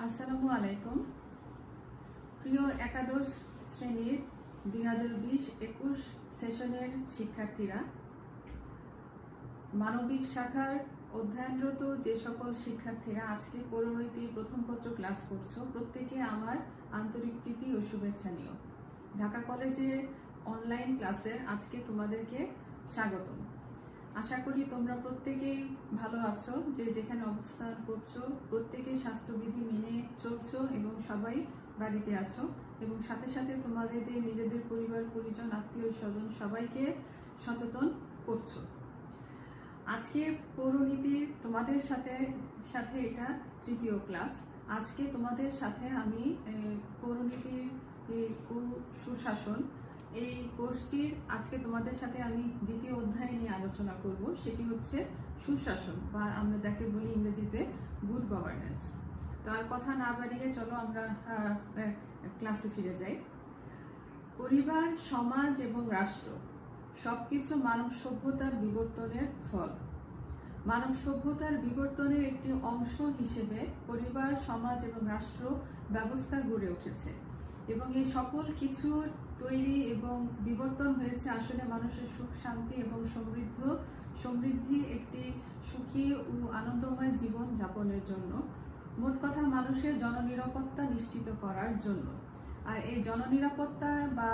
আসসালামু আলাইকুম। প্রিয় একাদশ শ্রেণীর 2020-21 সেশনের শিক্ষার্থীরা, মানবিক শাখার অধ্যয়নরত যে সকল শিক্ষার্থীরা আজকে পরিণতি প্রথম পত্র ক্লাস করছো, প্রত্যেকে আমার আন্তরিক প্রীতি ও শুভেচ্ছা নিও। ঢাকা কলেজের অনলাইন ক্লাসে আজকে তোমাদেরকে স্বাগতম। আশা করি তোমরা প্রত্যেকেই ভালো আছো, যে যেখানে অবস্থান করছো প্রত্যেকেই স্বাস্থ্যবিধি মেনে চলছো এবং সবাই বাড়িতে আছো, এবং সাথে সাথে তোমাদের নিজেদের পরিবার পরিজন আত্মীয় স্বজন সবাইকে সচেতন করছো। আজকে পৌরনীতির তোমাদের সাথে সাথে এটা তৃতীয় ক্লাস। আজকে তোমাদের সাথে আমি পৌরনীতির ও সুশাসন এই কোর্সটির আজকে তোমাদের সাথে আমি দ্বিতীয় অধ্যায় নিয়ে আলোচনা করব। সেটি হচ্ছে সুশাসন, বা আমরা যাকে বলি ইংরেজিতে গুড গভর্নেন্স। তো আর কথা না বাড়িয়ে চলো আমরা ক্লাসে ফিরে যাই। পরিবার, সমাজ এবং রাষ্ট্র সবকিছু মানব সভ্যতার বিবর্তনের ফল। মানব সভ্যতার বিবর্তনের একটি অংশ হিসেবে পরিবার, সমাজ এবং রাষ্ট্র ব্যবস্থা গড়ে উঠেছে, এবং এই সকল কিছুর তৈরি এবং বিবর্তন হয়েছে আসলে মানুষের সুখ, শান্তি এবং সমৃদ্ধি একটি সুখী ও আনন্দময় জীবন যাপনের জন্য। মোট কথা, মানুষের জননিরাপত্তা নিশ্চিত করার জন্য। আর এই জননিরাপত্তা বা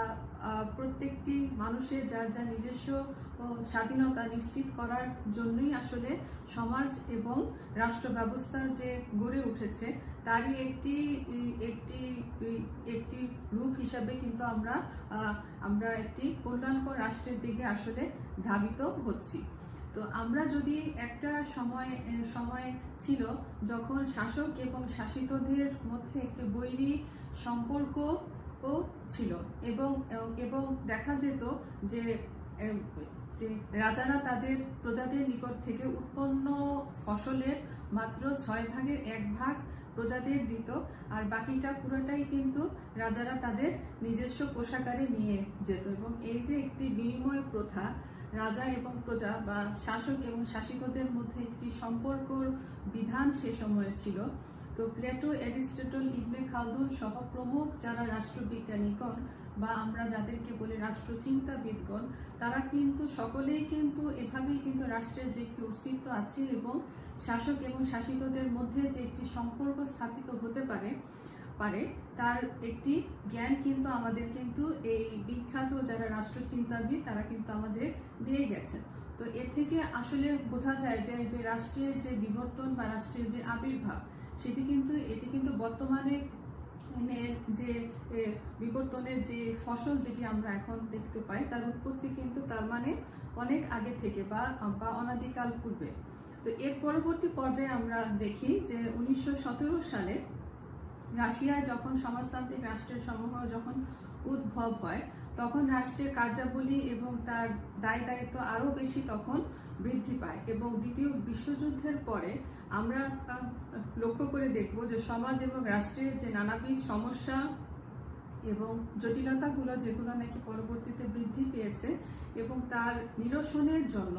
প্রত্যেকটি মানুষের যার যা নিজস্ব স্বাধীনতা নিশ্চিত করার জন্যই আসলে সমাজ এবং রাষ্ট্র ব্যবস্থা যে গড়ে উঠেছে, তারই একটি রূপ হিসাবে কিন্তু আমরা একটি কল্যাণকর রাষ্ট্রের দিকে আসলে ধাবিত হচ্ছি। তো আমরা যদি একটা সময় ছিল যখন শাসক এবং শাসিতদের মধ্যে একটি বৈরী সম্পর্ক ছিল, এবং দেখা যেত যে রাজারা তাদের প্রজাদের নিকট থেকে উৎপন্ন ফসলের মাত্র 6/1 প্রজাদের দিত, আর বাকিটা পুরোটাই কিন্তু রাজারা তাদের নিজস্ব কোষাগারে নিয়ে যেত। এবং এই যে একটি বিনিময় প্রথা, রাজা এবং প্রজা বা শাসক এবং শাসিতদের মধ্যে একটি সম্পর্কর বিধান সে সময়ে ছিল। তো প্লেটো, অ্যারিস্টটল, ইবনে খালদুন সহ প্রমুখ যারা রাষ্ট্রবিজ্ঞানীগণ বা আমরা যাদেরকে বলি রাষ্ট্রচিন্তাবিদগণ, তারা কিন্তু সকলেই কিন্তু এভাবেই কিন্তু রাষ্ট্রের যে একটি অস্তিত্ব আছে এবং শাসক এবং শাসিতদের মধ্যে যে একটি সম্পর্ক স্থাপিত হতে পারে তার একটি জ্ঞান কিন্তু আমাদের কিন্তু এই বিখ্যাত যারা রাষ্ট্রচিন্তাবিদ তারা কিন্তু আমাদের দিয়ে গেছেন। তো এর থেকে আসলে বোঝা যায় যে রাষ্ট্রের যে বিবর্তন বা রাষ্ট্রের যে আবির্ভাব, এটি কিন্তু বর্তমানে যে বিবর্তনের যে ফসল যেটি আমরা এখন দেখতে পাই, তার উৎপত্তি কিন্তু তার মানে অনেক আগে থেকে বা অনাদিকাল পূর্বে। তো এর পরবর্তী পর্যায়ে আমরা দেখি যে 1917 সালে রাশিয়ায় যখন সমাজতান্ত্রিক রাষ্ট্রের সমূহ যখন উদ্ভব হয়, তখন রাষ্ট্রের কার্যাবলী এবং তার দায় দায়িত্ব আরো বেশি তখন বৃদ্ধি পায়। এবং দ্বিতীয় বিশ্বযুদ্ধের পরে আমরা লক্ষ্য করে দেখব যে সমাজ এবং রাষ্ট্রের যে নানাবিধ সমস্যা এবং জটিলতাগুলো যেগুলো নাকি পরবর্তীতে বৃদ্ধি পেয়েছে, এবং তার নিরসনের জন্য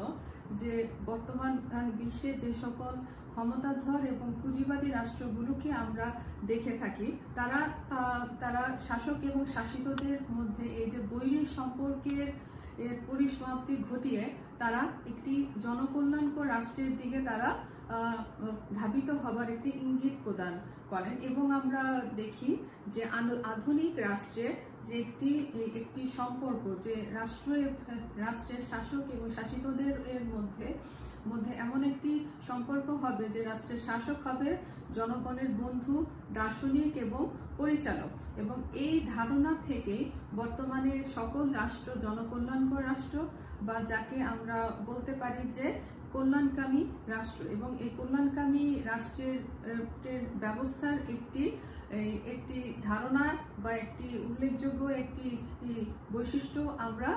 যে বর্তমান বিশ্বে যে সকল ক্ষমতাধর এবং পুঁজিবাদী রাষ্ট্রগুলোকে আমরা দেখে থাকি, তারা শাসক এবং শাসিতদের মধ্যে এই যে বৈরী সম্পর্কের পরিসমাপ্তি ঘটিয়ে তারা একটি জনকল্যাণকর রাষ্ট্রের দিকে তারা ধাবিত হবার একটি ইঙ্গিত প্রদান করেন। এবং আমরা দেখি যে আধুনিক রাষ্ট্রের যে একটি সম্পর্ক, যে রাষ্ট্রের শাসক এবং শাসিতদের এর মধ্যে এমন একটি সম্পর্ক হবে যে রাষ্ট্রের শাসক হবে জনগণের বন্ধু, দার্শনিক এবং পরিচালক। এবং এই ধারণা থেকে বর্তমানে সকল রাষ্ট্র জনকল্যাণকর রাষ্ট্র, বা যাকে আমরা বলতে পারি যে কল্যাণকামী রাষ্ট্র। এবং এই কল্যাণকামী রাষ্ট্রের ব্যবস্থার একটি ধারণা বা একটি উল্লেখযোগ্য একটি বৈশিষ্ট্য আমরা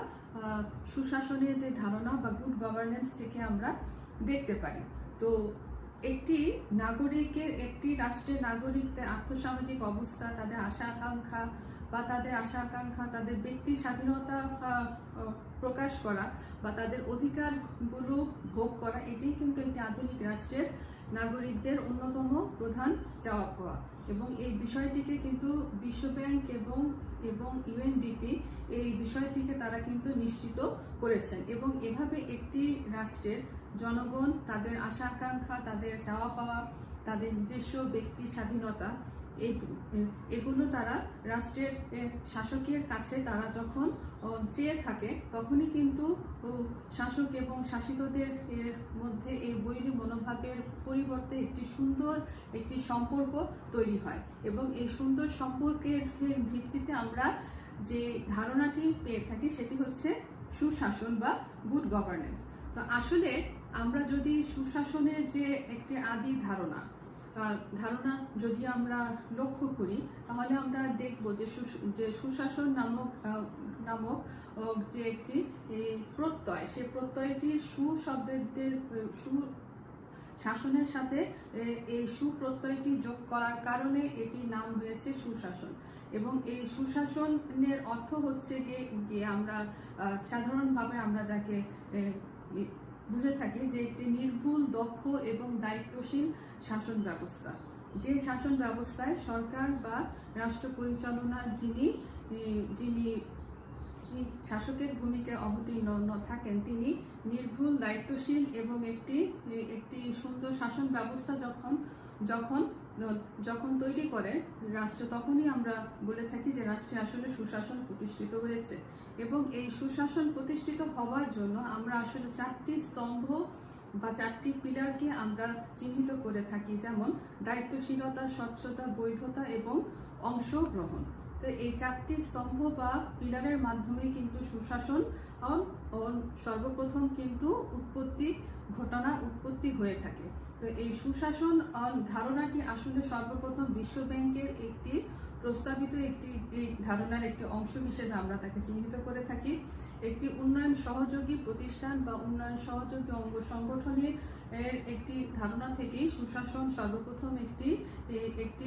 সুশাসনের যে ধারণা বা গুড গভর্নেন্স থেকে আমরা দেখতে পারি। তো একটি রাষ্ট্রের নাগরিকদের আর্থসামাজিক অবস্থা, তাদের আশা আকাঙ্ক্ষা, তাদের ব্যক্তি স্বাধীনতা প্রকাশ করা বা তাদের অধিকারগুলো ভোগ করা, এটাই কিন্তু একটি আধুনিক রাষ্ট্রের নাগরিকদের অন্যতম প্রধান চাওয়া পাওয়া। এবং এই বিষয়টিকে কিন্তু বিশ্বব্যাংক এবং ইউএনডিপি এই বিষয়টিকে তারা কিন্তু নিশ্চিত করেছেন। এবং এভাবে একটি রাষ্ট্রের জনগণ তাদের আশা আকাঙ্ক্ষা, তাদের চাওয়া পাওয়া, তাদের নিজস্ব ব্যক্তি স্বাধীনতা এগুলো তারা রাষ্ট্রের শাসকের কাছে তারা যখন চেয়ে থাকে, তখনই কিন্তু শাসক এবং শাসিতদের এর মধ্যে এই বৈরী মনোভাবের পরিবর্তে একটি সম্পর্ক তৈরি হয়। এবং এই সুন্দর সম্পর্কের ভিত্তিতে আমরা যে ধারণাটি পেয়ে থাকি সেটি হচ্ছে সুশাসন বা গুড গভর্নেন্স। তো আসলে আমরা যদি সুশাসনের যে একটি আদি ধারণা যদি আমরা লক্ষ্য করি, তাহলে আমরা দেখব যে সুশাসন নামক যে একটি প্রত্যয়, সেই প্রত্যয়টির শাসনের সাথে এই সুপ্রত্যয়টি যোগ করার কারণে এটির নাম হয়েছে সুশাসন। এবং এই সুশাসনের অর্থ হচ্ছে গিয়ে আমরা সাধারণভাবে আমরা যাকে বুঝে থাকি যে একটি নির্ভুল, দক্ষ এবং দায়িত্বশীল শাসন ব্যবস্থা, যে শাসন ব্যবস্থায় সরকার বা রাষ্ট্র পরিচালনার যিনি শাসকের ভূমিকায় অবতীর্ণ থাকেন তিনি নির্ভুল, দায়িত্বশীল এবং একটি সুন্দর শাসন ব্যবস্থা যখন তৈরি করে রাষ্ট্র, তখনই আমরা বলে থাকি যে রাষ্ট্রে আসলে সুশাসন প্রতিষ্ঠিত হয়েছে। এবং এই সুশাসন প্রতিষ্ঠিত হওয়ার জন্য আমরা আসলে 4টি স্তম্ভ বা 4টি পিলারকে আমরা চিহ্নিত করে থাকি, যেমন দায়িত্বশীলতা, স্বচ্ছতা, বৈধতা এবং অংশগ্রহণ। তো এই 4টি স্তম্ভ বা পিলারের মাধ্যমে কিন্তু সুশাসন সর্বপ্রথম কিন্তু উৎপত্তি হয়ে থাকে। তো এই সুশাসন ধারণাটি আসলে সর্বপ্রথম বিশ্বব্যাংকের একটি প্রস্তাবিত এই ধারণার একটি অংশ হিসেবে আমরা তাকে চিহ্নিত করে থাকি। একটি উন্নয়ন সহযোগী প্রতিষ্ঠান বা উন্নয়ন সহযোগী অঙ্গ সংগঠনের একটি ধারণা থেকেই সুশাসন সর্বপ্রথম একটি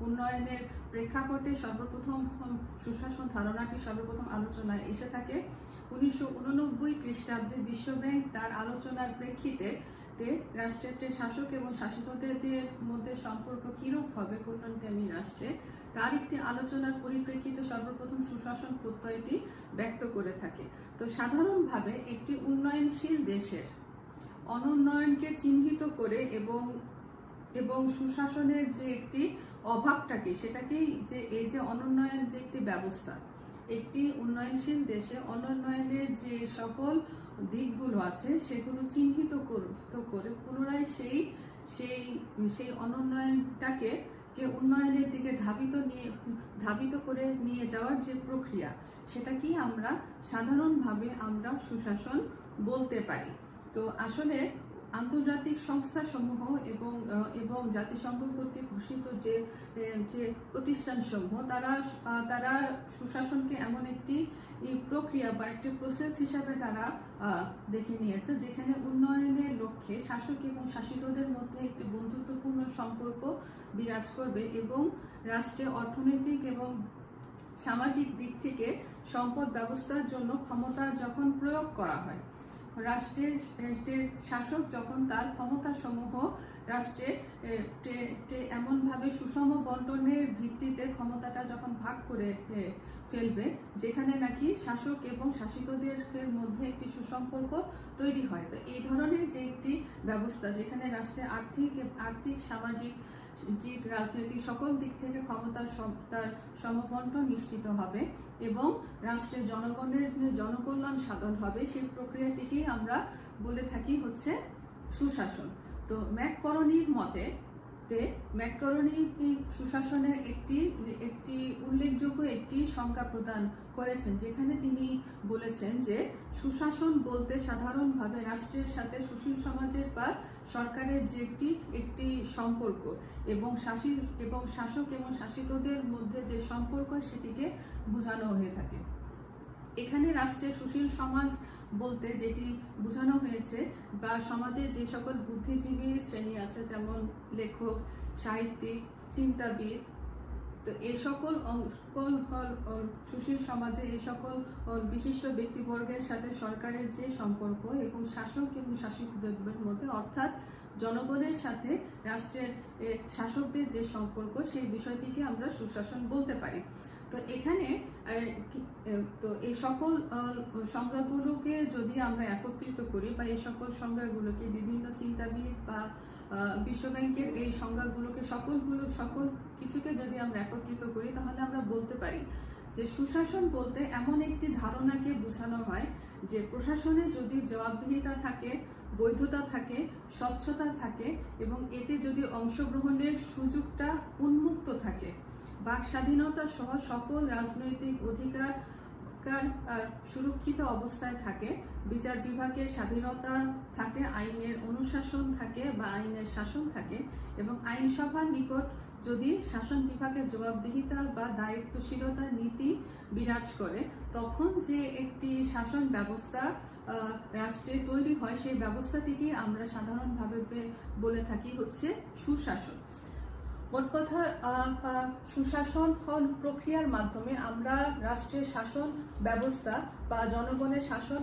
উন্নয়নের প্রেক্ষাপটে সর্বপ্রথম সুশাসন ধারণাটি সর্বপ্রথম আলোচনায় এসে থাকে। 1989 খ্রিস্টাব্দে বিশ্বব্যাংক তার আলোচনার প্রেক্ষিতে রাষ্ট্রের শাসক এবং শাসিতদের মধ্যে সম্পর্ক কিরূপ হবে কল্যাণকামী রাষ্ট্রে, তার একটি আলোচনার পরিপ্রেক্ষিতে সর্বপ্রথম সুশাসন প্রত্যয়টি ব্যক্ত করে থাকে। তো সাধারণভাবে একটি উন্নয়নশীল দেশের অনুন্নয়নকে চিহ্নিত করে এবং সুশাসনের যে একটি অভাবটাকে সেটাকেই এই যে অনুন্নয়ন যে একটি ব্যবস্থা, একটি উন্নয়নশীল দেশে অনুন্নয়নের যে সকল দিকগুলো আছে সেগুলো চিহ্নিত করে পুনরায় সেই অনুন্নয়নটাকে উন্নয়নের দিকে ধাবিত করে নিয়ে যাওয়ার যে প্রক্রিয়া, সেটাকেই আমরা সাধারণভাবে আমরা সুশাসন বলতে পারি। তো আসলে আন্তর্জাতিক সংস্থাসমূহ এবং জাতিসংঘ কর্তৃক ঘোষিত যে প্রতিষ্ঠানসমূহ তারা সুশাসনকে এমন একটি প্রক্রিয়া বা একটি প্রসেস হিসাবে তারা দেখে নিয়েছে, যেখানে উন্নয়নের লক্ষ্যে শাসক এবং শাসিতদের মধ্যে একটি বন্ধুত্বপূর্ণ সম্পর্ক বিরাজ করবে এবং রাষ্ট্রে অর্থনৈতিক এবং সামাজিক দিক থেকে সম্পদ ব্যবস্থার জন্য ক্ষমতার যখন প্রয়োগ করা হয়, রাষ্ট্রের শাসক যখন তার ক্ষমতা সমূহ রাষ্ট্রে এমনভাবে সুষম বন্টনের ভিত্তিতে ক্ষমতাটা যখন ভাগ করে ফেলবে, যেখানে নাকি শাসক এবং শাসিতদের মধ্যে একটি সুসম্পর্ক তৈরি হয়। তো এই ধরনের যে একটি ব্যবস্থা, যেখানে রাষ্ট্রে আর্থিক, সামাজিক, রাজনৈতিক সকল দিক থেকে ক্ষমতার তার সমবন্টন নিশ্চিত হবে এবং রাষ্ট্রের জনগণের জনকল্যাণ সাধন হবে, সেই প্রক্রিয়াটিকেই আমরা বলে থাকি হচ্ছে সুশাসন। তো ম্যাককরনির মতে ম্যাককরনি সুশাসনের একটি উল্লেখযোগ্য একটি সংজ্ঞা প্রদান করেছেন, যেখানে তিনি বলেছেন যে সুশাসন বলতে সাধারণভাবে রাষ্ট্রের সাথে সুশীল সমাজের বা সরকারের যে একটি সম্পর্ক এবং শাসক এবং শাসিতদের মধ্যে যে সম্পর্ক সেটিকে বোঝানো হয়ে থাকে। এখানে রাষ্ট্রের সুশীল সমাজ বলতে যেটি বোঝানো হয়েছে বা সমাজের যে সকল বুদ্ধিজীবী শ্রেণী আছে, যেমন লেখক, সাহিত্যিক, চিন্তাবিদ, তো এই সকল সুশীল সমাজে এই সকল বিশিষ্ট ব্যক্তিবর্গের সাথে সরকারের যে সম্পর্ক এবং শাসক এবং শাসিতদের মধ্যে অর্থাৎ জনগণের সাথে রাষ্ট্রের শাসকদের যে সম্পর্ক সেই বিষয়টিকে আমরা সুশাসন বলতে পারি। তো এখানে তো এই সকল সংজ্ঞাগুলোকে যদি আমরা একত্রিত করি বা এই সকল সংজ্ঞাগুলোকে বিভিন্ন চিন্তাবিদ বা বিশ্বব্যাংকের এই সংজ্ঞাগুলোকে সকল কিছুকে যদি আমরা একত্রিত করি তাহলে আমরা বলতে পারি যে সুশাসন বলতে এমন একটি ধারণাকে বোঝানো হয় যে প্রশাসনে যদি জবাবদিহিতা থাকে, বৈধতা থাকে, স্বচ্ছতা থাকে এবং এতে যদি অংশগ্রহণের সুযোগটা উন্মুক্ত থাকে, বাক স্বাধীনতা সহ সকল রাজনৈতিক অধিকার সুরক্ষিত অবস্থায় থাকে, বিচার বিভাগের স্বাধীনতা থাকে, আইনের অনুশাসন থাকে বা আইনের শাসন থাকে এবং আইনসভার নিকট যদি শাসন বিভাগের জবাবদিহিতা বা দায়িত্বশীলতার নীতি বিরাজ করে, তখন যে একটি শাসন ব্যবস্থা রাষ্ট্রে তৈরি হয় সেই ব্যবস্থাটিকে আমরা সাধারণভাবে বলে থাকি হচ্ছে সুশাসন। মোট কথা সুশাসন প্রক্রিয়ার মাধ্যমে আমরা রাষ্ট্রের শাসন ব্যবস্থা বা জনগণের শাসন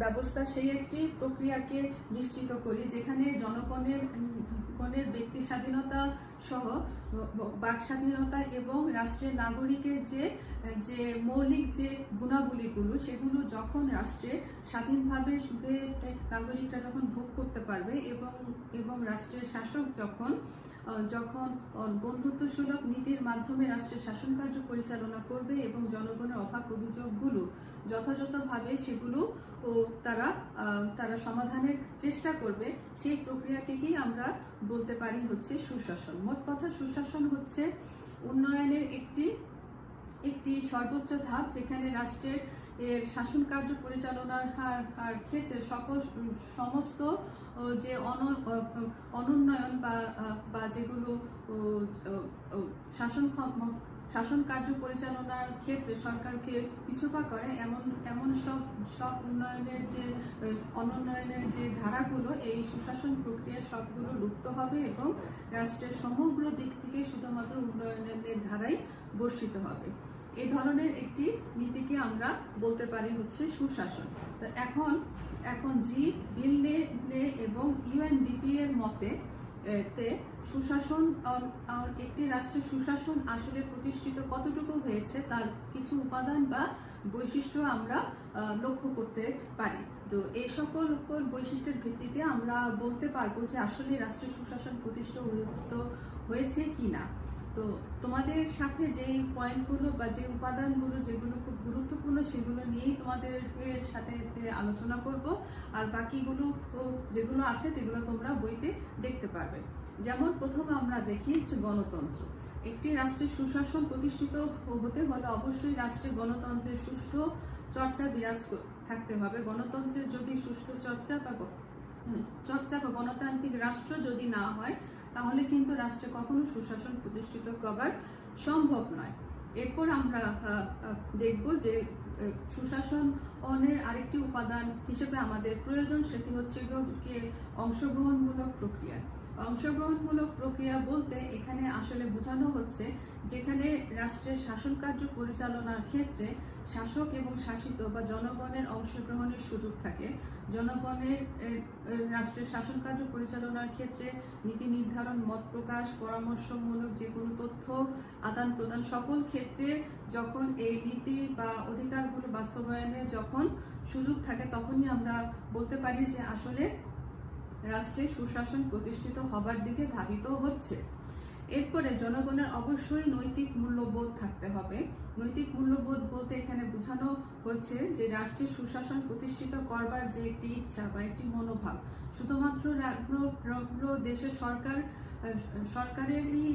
ব্যবস্থা সেই একটি প্রক্রিয়াকে নিশ্চিত করি যেখানে জনগণের ব্যক্তি স্বাধীনতা সহ বাক স্বাধীনতা এবং রাষ্ট্রের নাগরিকের যে মৌলিক যে গুণাবলীগুলো সেগুলো যখন রাষ্ট্রে স্বাধীনভাবে নাগরিকরা যখন ভোগ করতে পারবে এবং রাষ্ট্রের শাসক যখন বন্ধুত্বসুলভ নীতির মাধ্যমে রাষ্ট্রের শাসন কার্য পরিচালনা করবে এবং জনগণের অভাব অভিযোগগুলো যথাযথভাবে সেগুলো তারা সমাধানের চেষ্টা করবে, সেই প্রক্রিয়াটিকেই আমরা বলতে পারি হচ্ছে সুশাসন। মোট কথা সুশাসন হচ্ছে উন্নয়নের একটি সর্বোচ্চ ধাপ যেখানে রাষ্ট্রের শাসন কার্য পরিচালনার ক্ষেত্রে সমস্ত যে অনুন্নয়ন বা যেগুলো শাসন কার্য পরিচালনার ক্ষেত্রে সরকারকে পিছুপা করে এমন সব অনুন্নয়নের যে ধারাগুলো এই সুশাসন প্রক্রিয়ার সবগুলো লুপ্ত হবে এবং রাষ্ট্রের সমগ্র দিক থেকে শুধুমাত্র উন্নয়নের ধারাই বর্ষিত হবে। এই ধরনের একটি নীতিকে আমরা বলতে পারি হচ্ছে সুশাসন। তো এখন জি বিল এবং ইউএনডিপি এর মতে সুশাসন একটি রাষ্ট্রের সুশাসন আসলে প্রতিষ্ঠিত কতটুকু হয়েছে তার কিছু উপাদান বা বৈশিষ্ট্য আমরা লক্ষ্য করতে পারি। তো এই সকল বৈশিষ্ট্যের ভিত্তিতে আমরা বলতে পারবো যে আসলে রাষ্ট্রের সুশাসন প্রতিষ্ঠিত হয়েছে কিনা। তো তোমাদের সাথে যেই পয়েন্টগুলো বা যে উপাদানগুলো যেগুলো খুব গুরুত্বপূর্ণ সেগুলো নিয়েই তোমাদের সাথে আলোচনা করব, আর বাকিগুলো যেগুলো আছে সেগুলো তোমরা বইতে দেখতে পারবে। যেমন প্রথমে আমরা দেখি যে গণতন্ত্র। একটি রাষ্ট্রের সুশাসন প্রতিষ্ঠিত হতে হলে অবশ্যই রাষ্ট্রে গণতন্ত্রের সুষ্ঠু চর্চা বিরাজ থাকতে হবে। গণতন্ত্রের যদি সুষ্ঠু চর্চা বা গণতান্ত্রিক রাষ্ট্র যদি না হয় তাহলে কিন্তু রাষ্ট্রে কখনো সুশাসন প্রতিষ্ঠিত করা সম্ভব নয়। এরপর আমরা দেখব যে সুশাসনের আরেকটি উপাদান হিসেবে আমাদের প্রয়োজন, সেটি হচ্ছে অংশগ্রহণমূলক প্রক্রিয়া। অংশগ্রহণমূলক প্রক্রিয়া বলতে এখানে আসলে বোঝানো হচ্ছে যেখানে রাষ্ট্রের শাসন কার্য পরিচালনার ক্ষেত্রে শাসক এবং শাসিত বা জনগণের অংশগ্রহণের সুযোগ থাকে। জনগণের রাষ্ট্রের শাসন কার্য পরিচালনার ক্ষেত্রে নীতি নির্ধারণ, মত প্রকাশ, পরামর্শমূলক যে কোনো তথ্য আদান প্রদান সকল ক্ষেত্রে যখন এই নীতি বা অধিকারগুলো বাস্তবায়নের যখন সুযোগ থাকে তখনই আমরা বলতে পারি যে আসলে রাষ্ট্রের সুশাসন প্রতিষ্ঠিত হবার দিকে ধাবিত হচ্ছে। এরপরে জনগণের অবশ্যই নৈতিক মূল্যবোধ থাকতে হবে। নৈতিক মূল্যবোধ বলতে এখানে বোঝানো হচ্ছে যে রাষ্ট্রের সুশাসন প্রতিষ্ঠিত করবার যে একটি ইচ্ছা বা একটি মনোভাব শুধুমাত্র দেশের সরকারেরই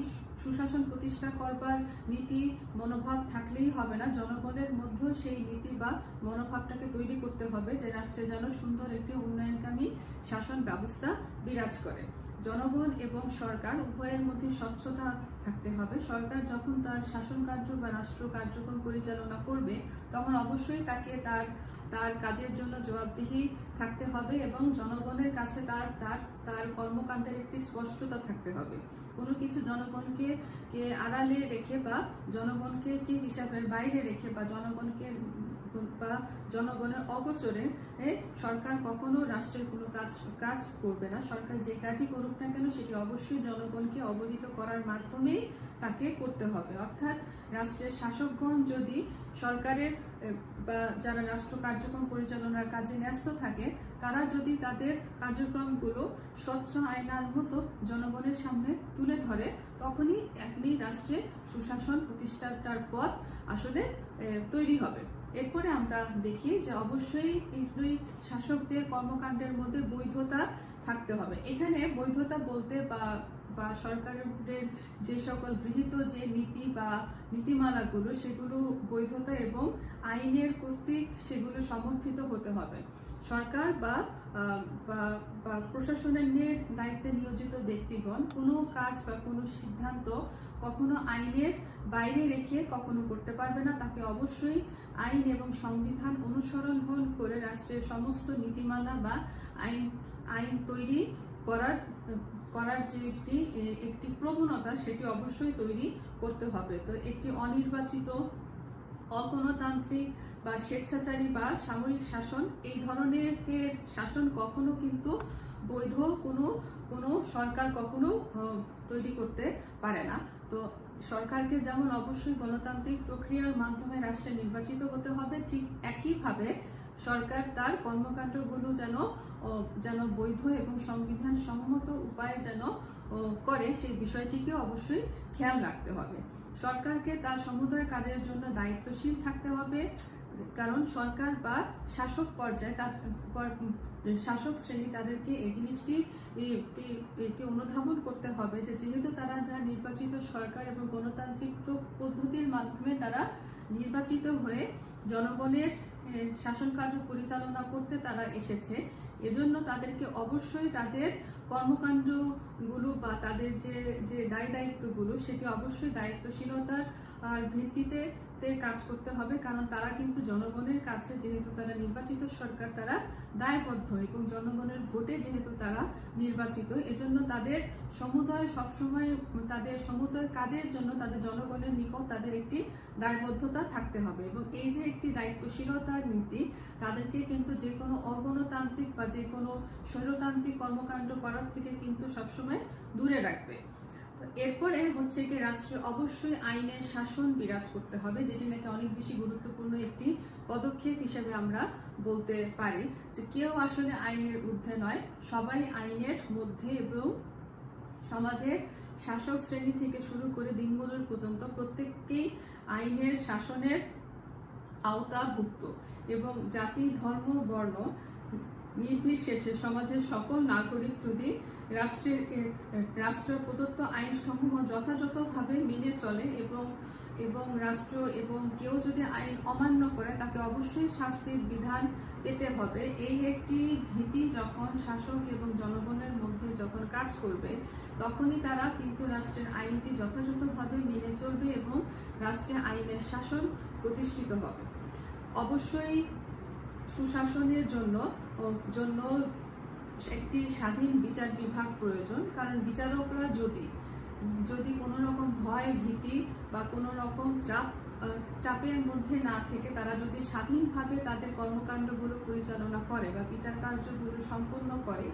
সুশাসন প্রতিষ্ঠা করবার নীতি মনোভাব থাকলেই হবে না, জনগণের মধ্যেও সেই নীতি বা মনোভাবটাকে তৈরি করতে হবে যে রাষ্ট্রে যেন সুন্দর একটি উন্নয়নকামী শাসন ব্যবস্থা বিরাজ করে। জনগণ এবং সরকার উভয়ের মধ্যে স্বচ্ছতা থাকতে হবে। সরকার যখন তার শাসন কার্য বা রাষ্ট্র কার্যক্রম পরিচালনা করবে তখন অবশ্যই তাকে তার কাজের জন্য জবাবদিহি থাকতে হবে এবং জনগণের কাছে তার কর্মকাণ্ডের একটি স্পষ্টতা থাকতে হবে। কোনো কিছু জনগণকে আড়ালে রেখে বা জনগণকে হিসাবের বাইরে রেখে বা জনগণের অগোচরে সরকার কখনো রাষ্ট্রের কোনো কাজ করবে না। সরকার যে কাজই করুক না কেন সেটি অবশ্যই জনগণকে অবহিত করার মাধ্যমেই তাকে করতে হবে। অর্থাৎ রাষ্ট্রের শাসকগণ যদি সরকারের বা যারা রাষ্ট্র কার্যক্রম পরিচালনার কাজে ন্যস্ত থাকে, তারা যদি তাদের কার্যক্রমগুলো স্বচ্ছ আয়নার মতো জনগণের সামনে তুলে ধরে, তখনই একটি রাষ্ট্রের সুশাসন প্রতিষ্ঠাটার পথ আসলে তৈরি হবে। এরপরে আমরা দেখি যে অবশ্যই এই শাসকদের কর্মকাণ্ডের মধ্যে বৈধতা থাকতে হবে। এখানে বৈধতা বলতে বা সরকারের যে সকল গৃহীত যে নীতি বা নীতিমালাগুলো, সেগুলো বৈধতা এবং আইনের কর্তৃক সেগুলো সমর্থিত হতে হবে। সরকার বা প্রশাসনের দায়িত্বে নিয়োজিত ব্যক্তিগণ কোনো কাজ বা কোনো সিদ্ধান্ত কখনো আইনের বাইরে রেখে কখনো করতে পারবে না। তাকে অবশ্যই আইন এবং সংবিধান অনুসরণ করে রাষ্ট্রের সমস্ত নীতিমালা বা আইন তৈরি করার যে একটি প্রবণতা, সেটি অবশ্যই তৈরি করতে হবে। তো একটি অনির্বাচিত, অগণতান্ত্রিক বা স্বেচ্ছাচারী বা সামরিক শাসন, এই ধরনের শাসন কখনো কিন্তু বৈধ কোনো সরকার কখনো তৈরি করতে পারে না। তো সরকারকে যেমন অবশ্যই গণতান্ত্রিক প্রক্রিয়ার মাধ্যমে রাষ্ট্রে নির্বাচিত হতে হবে, ঠিক একইভাবে সরকার তার কর্মকাণ্ডগুলো যেন বৈধ এবং সংবিধান সম্মত উপায়ে যেন করে, সেই বিষয়টিকে অবশ্যই খেয়াল রাখতে হবে। সরকারকে তার সমুদয় কাজের জন্য দায়িত্বশীল থাকতে হবে, কারণ সরকার বা শাসক পর্যায়ে শাসক শ্রেণী তাদেরকে এই জিনিসটি অনুধাবন করতে হবে যে যেহেতু তারা নির্বাচিত সরকার এবং গণতান্ত্রিক পদ্ধতির মাধ্যমে তারা নির্বাচিত হয়ে জনগণের শাসন কার্য পরিচালনা করতে তারা এসেছে, এজন্য তাদেরকে অবশ্যই তাদের কর্মকাণ্ডগুলো বা তাদের যে দায় দায়িত্বগুলো, সেটি অবশ্যই দায়িত্বশীলতার ভিত্তিতে কাজ করতে হবে। কারণ তারা কিন্তু জনগণের কাছে, যেহেতু তারা নির্বাচিত সরকার, তারা দায়বদ্ধ এবং জনগণের ভোটে যেহেতু তারা নির্বাচিত, এজন্য তাদের সবসময় তাদের সমুদয় কাজের জন্য তাদের জনগণের নিকট তাদের একটি দায়বদ্ধতা থাকতে হবে। এবং এই যে একটি দায়িত্বশীলতার নীতি, তাদেরকে কিন্তু যে কোনো অগণতান্ত্রিক বা যে কোনো স্বৈরতান্ত্রিক কর্মকাণ্ড করার থেকে কিন্তু সবসময় দূরে রাখবে। এরপরে হচ্ছে কি, রাষ্ট্রে অবশ্যই আইনের শাসন বিরাজ করতে হবে, যেটি নাকি অনেক বেশি গুরুত্বপূর্ণ একটি পদক্ষেপ হিসেবে আমরা বলতে পারি। যে কেউ আসলে আইনের ঊর্ধ্বে নয়, সবাই আইনের মধ্যে, এবং সমাজের শাসক শ্রেণী থেকে শুরু করে দিনমজুর পর্যন্ত প্রত্যেককেই আইনের শাসনের আওতাভুক্ত। এবং জাতি, ধর্ম, বর্ণ নির্বিশেষে সমাজের সকল নাগরিক যদি রাষ্ট্র প্রদত্ত আইনসমূহ যথাযথভাবে মেনে চলে এবং রাষ্ট্র এবং কেউ যদি আইন অমান্য করে, তাকে অবশ্যই শাস্তির বিধান পেতে হবে। এই একটি ভীতি যখন শাসক এবং জনগণের মধ্যে যখন কাজ করবে, তখনই তারা কিন্তু রাষ্ট্রের আইনটি যথাযথভাবে মেনে চলবে এবং রাষ্ট্রে আইনের শাসন প্রতিষ্ঠিত হবে। অবশ্যই সুশাসনের জন্য একটি স্বাধীন বিচার বিভাগ প্রয়োজন। কারণ বিচারকরা যদি কোনো রকম ভয়, ভীতি বা কোনো রকম চাপের মধ্যে না থেকে তারা যদি স্বাধীনভাবে তাদের কর্মকাণ্ডগুলো পরিচালনা করে বা বিচার কার্যগুলো সম্পন্ন করে,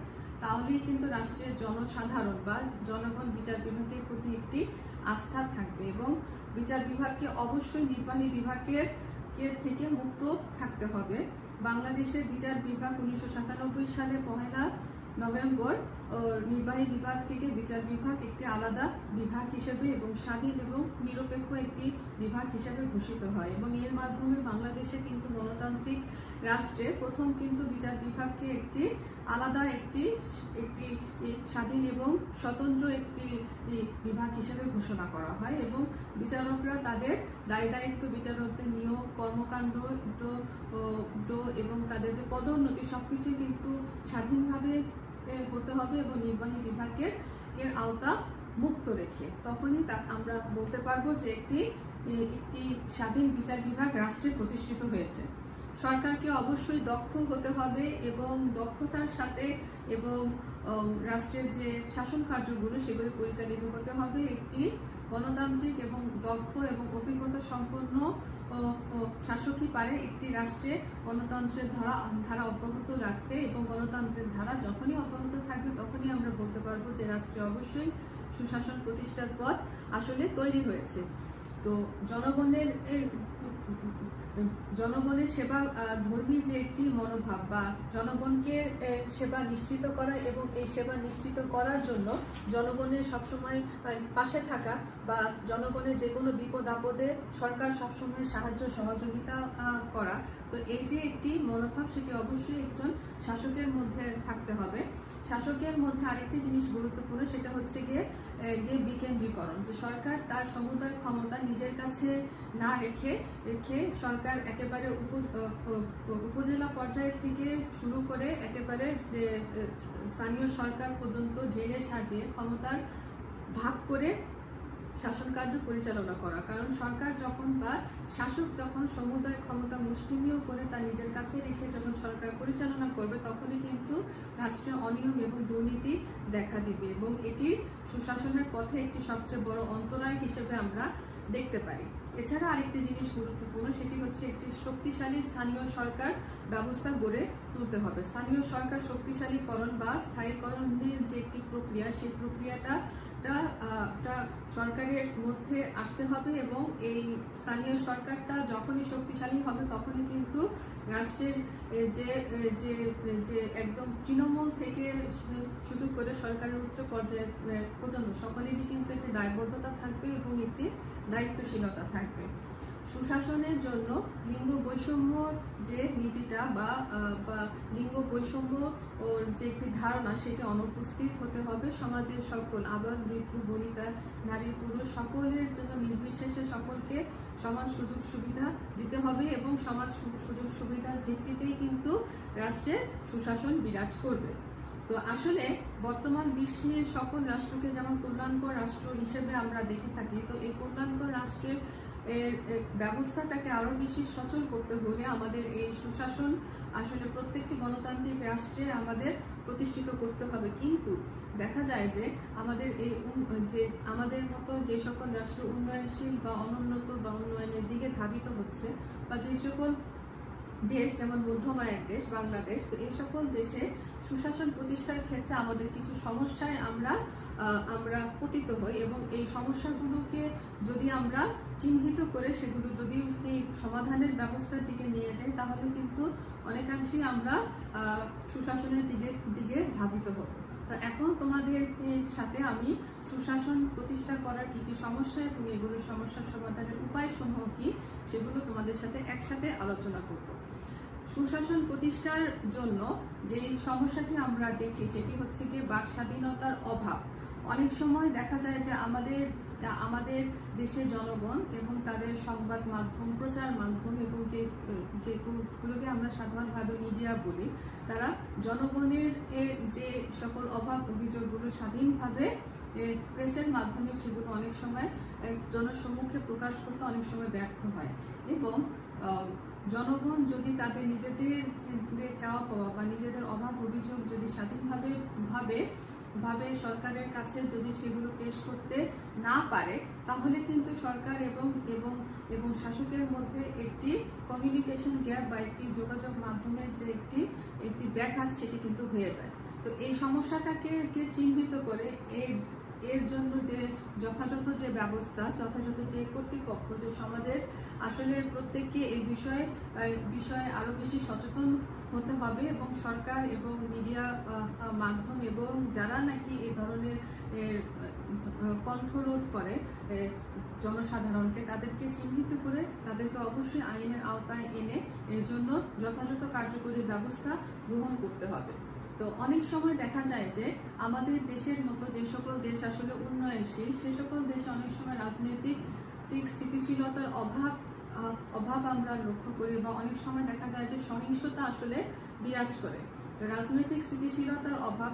তাহলেই কিন্তু রাষ্ট্রের জনসাধারণ বা জনগণ বিচার বিভাগের প্রতি একটি আস্থা থাকবে। এবং বিচার বিভাগকে অবশ্যই নির্বাহী বিভাগের থেকে মুক্ত থাকতে হবে। বাংলাদেশের বিচার বিভাগ 1997 সালে 1 নভেম্বর নির্বাহী বিভাগ থেকে বিচার বিভাগ একটি আলাদা বিভাগ হিসেবে এবং স্বাধীন এবং নিরপেক্ষ একটি বিভাগ হিসেবে ঘোষিত হয়। এবং এর মাধ্যমে বাংলাদেশে কিন্তু গণতান্ত্রিক রাষ্ট্রে প্রথম কিন্তু বিচার বিভাগকে একটি আলাদা একটি স্বাধীন এবং স্বতন্ত্র একটি বিভাগ হিসেবে ঘোষণা করা হয়। এবং বিচারকরা তাদের দায়িত্ব, বিচারকদের নিয়োগ, কর্মকাণ্ড এবং তাদের যে পদোন্নতি, সবকিছুই কিন্তু স্বাধীনভাবে হতে হবে এবং নির্বাহী বিভাগের আওতা মুক্ত রেখে, তখনই আমরা বলতে পারবো যে একটি স্বাধীন বিচার বিভাগ রাষ্ট্রে প্রতিষ্ঠিত হয়েছে। সরকারকে অবশ্যই দক্ষ হতে হবে এবং দক্ষতার সাথে এবং রাষ্ট্রের যে শাসন কার্যগুলো সেগুলো পরিচালিত হতে হবে একটি গণতান্ত্রিক এবং দক্ষ এবং অভিজ্ঞতা সম্পন্ন শাসকই পারে একটি রাষ্ট্রে গণতন্ত্রের ধারা অব্যাহত রাখতে, এবং গণতন্ত্রের ধারা যখনই অব্যাহত থাকবে তখনই আমরা বলতে পারবো যে রাষ্ট্রে অবশ্যই সুশাসন প্রতিষ্ঠার পথ আসলে তৈরি হয়েছে। তো জনগণের সেবা ধর্মী যে একটি মনোভাব বা জনগণকে সেবা নিশ্চিত করা এবং এই সেবা নিশ্চিত করার জন্য জনগণের সবসময় পাশে থাকা বা জনগণের যে কোনো বিপদ আপদে সরকার সবসময় সাহায্য সহযোগিতা করা, তো এই যে একটি মনোভাব সেটি অবশ্যই একজন শাসকের মধ্যে থাকতে হবে। শাসকের মধ্যে আরেকটি জিনিস গুরুত্বপূর্ণ, সেটা হচ্ছে গিয়ে বিকেন্দ্রীকরণ, যে সরকার তার সমুদয় ক্ষমতা নিজের কাছে না রেখে সরকার একেবারে উপজেলা পর্যায় থেকে শুরু করে একেবারে স্থানীয় সরকার পর্যন্ত ঢেলে সাজিয়ে ক্ষমতার ভাগ করে শাসন কার্য পরিচালনা করা। কারণ সরকার যখন বা শাসক যখন সমুদায় ক্ষমতা মুষ্টিমেয় করে তা নিজের কাছে রেখে যখন সরকার পরিচালনা করবে তখনই কিন্তু রাষ্ট্রে অনিয়ম এবং দুর্নীতি দেখা দিবে, এবং এটি সুশাসনের পথে একটি সবচেয়ে বড় অন্তরায় হিসেবে আমরা দেখতে পারি। এছাড়া আরেকটি জিনিস গুরুত্বপূর্ণ, সেটি হচ্ছে একটি শক্তিশালী স্থানীয় সরকার ব্যবস্থা গড়ে তুলতে হবে। স্থানীয় সরকার শক্তিশালীকরণ বা স্থায়ীকরণের যে একটি প্রক্রিয়া, সেই প্রক্রিয়াটা সরকারের মধ্যে আসতে হবে, এবং এই স্থানীয় সরকারটা যখনই শক্তিশালী হবে তখনই কিন্তু রাষ্ট্রের যে একদম তৃণমূল থেকে শুরু করে সরকারের উচ্চ পর্যায়ে পর্যন্ত সকলেরই কিন্তু একটি দায়বদ্ধতা থাকবে এবং একটি দায়িত্বশীলতা থাকবে। সুশাসনের জন্য লিঙ্গ বৈষম্য যে নীতিটা বা লিঙ্গ বৈষম্য ওর যে একটি ধারণা সেটি অনুপস্থিত হতে হবে। সমাজের সকল আবাল বৃদ্ধ বনিতা নারী পুরুষ সকলের জন্য নির্বিশেষে সকলকে সমান সুযোগ সুবিধা দিতে হবে, এবং সমাজ সুযোগ সুবিধার ভিত্তিতেই কিন্তু রাষ্ট্রে সুশাসন বিরাজ করবে। তো আসলে বর্তমান বিশ্বের সকল রাষ্ট্রকে যেমন কল্যাণকর রাষ্ট্র হিসেবে আমরা দেখে থাকি, তো এই কল্যাণকর রাষ্ট্রের ব্যবস্থাটাকে আরো বেশি সচল করতে হলে আমাদের এই সুশাসন আসলে প্রত্যেকটি গণতান্ত্রিক রাষ্ট্রে আমাদের প্রতিষ্ঠিত করতে হবে। কিন্তু দেখা যায় যে আমাদের মতো যে সকল রাষ্ট্র উন্নয়নশীল বা অনুন্নত বা উন্নয়নের দিকে ধাবিত হচ্ছে, বা যে সকল দেশ যেমন মধ্যমায়ের দেশ বাংলাদেশ, তো এই সকল দেশে সুশাসন প্রতিষ্ঠার ক্ষেত্রে আমাদের কিছু সমস্যায় আমরা পতিত হই, এবং এই সমস্যাগুলোকে যদি আমরা চিহ্নিত করে সেগুলো যদি এই সমাধানের ব্যবস্থার দিকে নিয়ে যাই তাহলে কিন্তু অনেকাংশেই আমরা সুশাসনের দিকে ধাবিত হব। তো এখন তোমাদের সাথে আমি সুশাসন প্রতিষ্ঠা করার কি কি সমস্যা এবং এগুলোর সমস্যার সমাধানের উপায় সমূহ কি সেগুলো তোমাদের সাথে একসাথে আলোচনা করব। সুশাসন প্রতিষ্ঠার জন্য যে সমস্যাটি আমরা দেখি সেটি হচ্ছে গিয়ে বাক স্বাধীনতার অভাব। অনেক সময় দেখা যায় যে আমাদের দেশের জনগণ এবং তাদের সংবাদ মাধ্যম প্রচার মাধ্যম এবং যেগুলোকে আমরা সাধারণভাবে মিডিয়া বলি, তারা জনগণের যে সকল অভাব অভিযোগগুলো স্বাধীনভাবে প্রেসের মাধ্যমে সেগুলো অনেক সময় জনসম্মুখে প্রকাশ করতে অনেক সময় ব্যর্থ হয়, এবং জনগণ যদি তাদের নিজেদের চাওয়া পাওয়া বা নিজেদের অভাব অভিযোগ যদি স্বাধীনভাবে ভাবে সরকারের কাছে যদি সেগুলো পেশ করতে না পারে তাহলে কিন্তু সরকার এবং শাসকের মধ্যে একটি কমিউনিকেশন গ্যাপ বা একটি যোগাযোগ মাধ্যমের যে একটি ব্যাঘাত সেটি কিন্তু হয়ে যায়। তো এই সমস্যাটাকে চিহ্নিত করে এর জন্য যে যথাযথ যে ব্যবস্থা, যথাযথ যে কর্তৃপক্ষ, যে সমাজের আসলে প্রত্যেককে এই বিষয়ে আরো বেশি সচেতন হতে হবে, এবং সরকার এবং মিডিয়া মাধ্যম এবং যারা নাকি এই ধরনের কণ্ঠরোধ করে জনসাধারণকে, তাদেরকে চিহ্নিত করে তাদেরকে অবশ্যই আইনের আওতায় এনে এর জন্য যথাযথ কার্যকরী ব্যবস্থা গ্রহণ করতে হবে। তো অনেক সময় দেখা যায় যে আমাদের দেশের মতো যে সকল দেশ আসলে উন্নয়নশীল সে সকল দেশে অনেক সময় রাজনৈতিক স্থিতিশীলতার অভাব আমরা লক্ষ্য করি, বা অনেক সময় দেখা যায় যে সহিংসতা আসলে বিরাজ করে। তো রাজনৈতিক স্থিতিশীলতার অভাব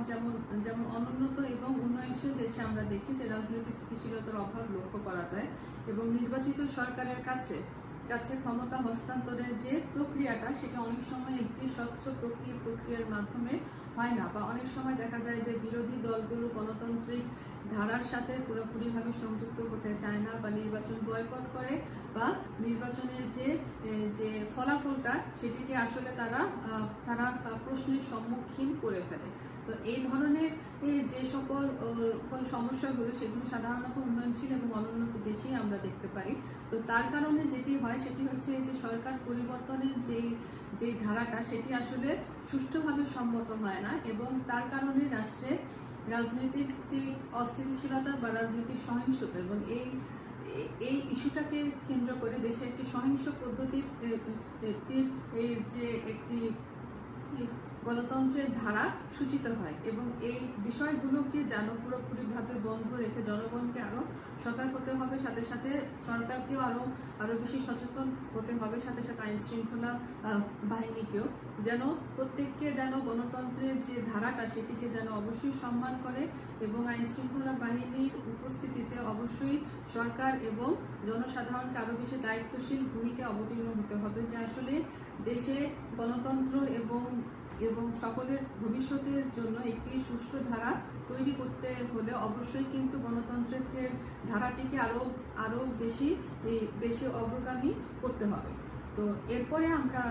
যেমন অনুন্নত এবং উন্নয়নশীল দেশে আমরা দেখি যে রাজনৈতিক স্থিতিশীলতার অভাব লক্ষ্য করা যায়, এবং নির্বাচিত সরকারের কাছে ক্ষমতা হস্তান্তরের যে প্রক্রিয়াটা, সেটা অনেক সময় একটি স্বচ্ছ প্রক্রিয়ার মাধ্যমে হয় না, বা অনেক সময় দেখা যায় যে বিরোধী দলগুলো গণতান্ত্রিক ধারার সাথে পুরোপুরিভাবে সংযুক্ত হতে চায় না, বা নির্বাচন বয়কট করে, বা নির্বাচনের যে ফলাফলটা সেটিকে আসলে তারা প্রশ্নের সম্মুখীন করে ফেলে। তো এই ধরনের যে সকল সমস্যাগুলো, সেগুলো সাধারণত উন্নয়নশীল এবং অনুন্নত দেশেই আমরা দেখতে পারি। তো তার কারণে যেটি হয় সেটি হচ্ছে যে সরকার পরিবর্তনের যে ধারাটা, সেটি আসলে সুষ্ঠুভাবে সম্মত হয় না, এবং তার কারণে রাষ্ট্রে রাজনৈতিক অস্থিতিশীলতা বা রাজনৈতিক সহিংসতা, এবং এই ইস্যুটাকে কেন্দ্র করে দেশে একটি সহিংস পদ্ধতির যে একটি গণতন্ত্রের ধারা সূচিত হয়, এবং এই বিষয়গুলোকে যেন পুরোপুরিভাবে বন্ধ রেখে জনগণকে আরো সজাগ হতে হবে, সাথে সাথে সরকারকেও আরো বেশি সচেতন হতে হবে, সাথে সাথে আইন শৃঙ্খলা বাহিনীকেও যেন প্রত্যেককে যেন গণতন্ত্রের যে ধারাটা সেটিকে যেন অবশ্যই সম্মান করে, এবং আইন শৃঙ্খলা বাহিনীর উপস্থিতিতে অবশ্যই সরকার এবং জনসাধারণকে আরো বেশি দায়িত্বশীল ভূমিকা অবতীর্ণ হতে হবে, যে আসলে দেশে গণতন্ত্র এবং সকলের ভবিষ্যতের জন্য একটি সুষ্ঠু ধারা তৈরি করতে হলে অবশ্যই কিন্তু গণতন্ত্রের ধারাটিকে আরো বেশি অগ্রগামী করতে হবে। তো এরপরে আমরা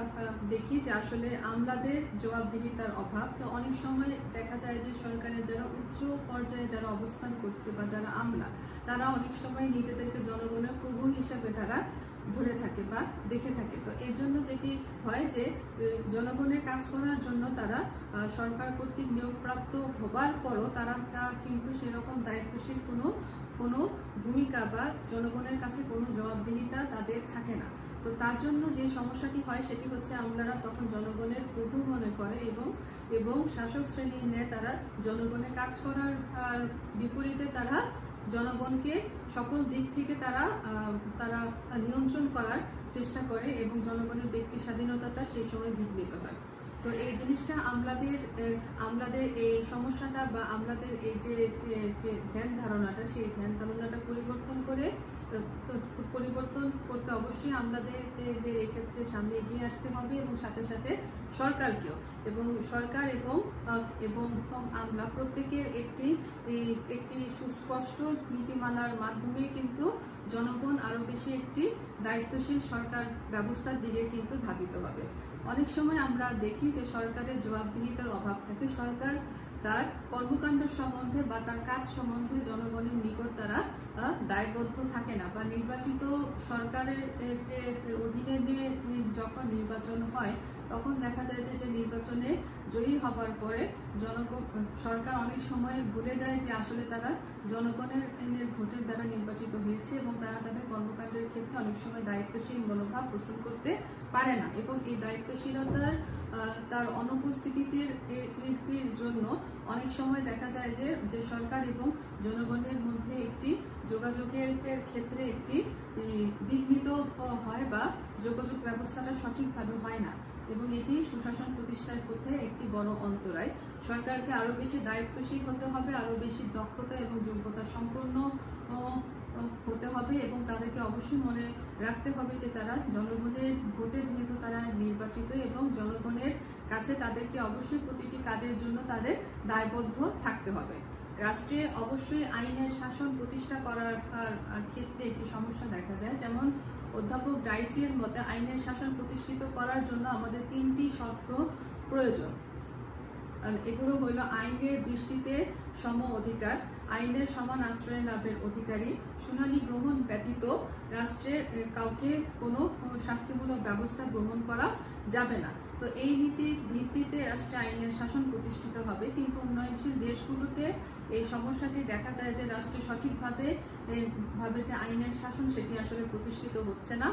দেখি যে আসলে আমলাদের জবাবদিহিতার অভাব। তো অনেক সময় দেখা যায় যে সরকারের যারা উচ্চ পর্যায়ে যারা অবস্থান করছে বা যারা আমলা, তারা অনেক সময় নিজেদেরকে জনগণের প্রভু হিসেবে তারা ধরে থাকে বা দেখে থাকে। তো এই জন্য যেটি হয় যে জনগণের কাজ করার জন্য তারা সরকার কর্তৃক নিয়োগপ্রাপ্ত হবার পরও তারা কিন্তু সেরকম দায়িত্বশীল কোনো ভূমিকা বা জনগণের কাছে কোনো জবাবদিহিতা তাদের থাকে না। তো তার জন্য যে সমস্যাটি হয় সেটি হচ্ছে আমলারা তখন জনগণের প্রভু মনে করে, এবং শাসক শ্রেণীর ন্যায় তারা জনগণের কাজ করার বিপরীতে তারা জনগণকে সকল দিক থেকে তারা নিয়ন্ত্রণ করার চেষ্টা করে, এবং জনগণের ব্যক্তি স্বাধীনতাটা সেই সময় বিঘ্নিত হয়। তো এই জিনিসটা আমলাদের এই সমস্যাটা বা আমলাদের এই যে ধ্যান ধারণাটা, সেই ধ্যান ধারণাটা পরিবর্তন করতে অবশ্যই আমলাদের এক্ষেত্রে সামনে এগিয়ে আসতে হবে, এবং সাথে সাথে সরকারকেও, এবং সরকার এবং আমলা প্রত্যেকের একটি সুস্পষ্ট নীতিমালার মাধ্যমে কিন্তু জনগণ আরো বেশি একটি দায়িত্বশীল সরকার ব্যবস্থার দিকে কিন্তু ধাবিত হবে। অনেক সময় আমরা দেখি যে সরকারের জবাবদিহিতার অভাব থাকে, সরকার তার কর্মকাণ্ড সম্বন্ধে বা তার কাজ সম্বন্ধে জনগণের নিকট তারা দায়বদ্ধ থাকে না, বা নির্বাচিত সরকারের অধীনে যখন নির্বাচন হয় তখন দেখা যায় যে নির্বাচনে জয়ী হবার পরে সরকার অনেক সময় ভুলে যায় যে আসলে তারা জনগণের ভোটের দ্বারা নির্বাচিত হয়েছে, এবং তারা তাদের কর্মকাণ্ডের ক্ষেত্রে অনেক সময় দায়িত্বশীল মনোভাব পোষণ করতে পারে না, এবং এই দায়িত্বশীলতার তার অনুপস্থিতির জন্য অনেক সময় দেখা যায় যে সরকার এবং জনগণের মধ্যে একটি যোগাযোগের ক্ষেত্রে একটি বিঘ্নিত হয়, বা যোগাযোগ ব্যবস্থাটা সঠিকভাবে হয় না, এবং এটি সুশাসন প্রতিষ্ঠার পথে একটি বড় অন্তরায়। সরকারকে আরো বেশি দায়িত্বশীল হতে হবে, আরো বেশি দক্ষতা এবং যোগ্যতা সম্পন্ন হতে হবে, এবং তাদেরকে অবশ্যই মনে রাখতে হবে যে তারা জনগণের ভোটে যেহেতু তারা নির্বাচিত, এবং জনগণের কাছে তাদেরকে অবশ্যই প্রতিটি কাজের জন্য তাদের দায়বদ্ধ থাকতে হবে। রাষ্ট্রে অবশ্যই আইনের শাসন প্রতিষ্ঠা করার ক্ষেত্রে একটি সমস্যা দেখা যায়, যেমন অধ্যাপক ডাইসির মতে আইনের শাসন প্রতিষ্ঠিত করার জন্য আমাদের 3টি শর্ত প্রয়োজন। এগুলো হইল আইনের দৃষ্টিতে সম অধিকার, আইনের সমান আশ্রয় লাভের অধিকারী, শুনানি গ্রহণ ব্যতীত রাষ্ট্রে কাউকে কোনো শাস্তিমূলক ব্যবস্থা গ্রহণ করা যাবে না। তো এই নীতির ভিত্তিতে রাষ্ট্রে আইনের শাসন প্রতিষ্ঠিত হবে, কিন্তু উন্নয়নশীল দেশগুলোতে এই সমস্যাটি দেখা যায় যে রাষ্ট্রে সঠিকভাবে যে আইনের শাসন সেটি আসলে প্রতিষ্ঠিত হচ্ছে না,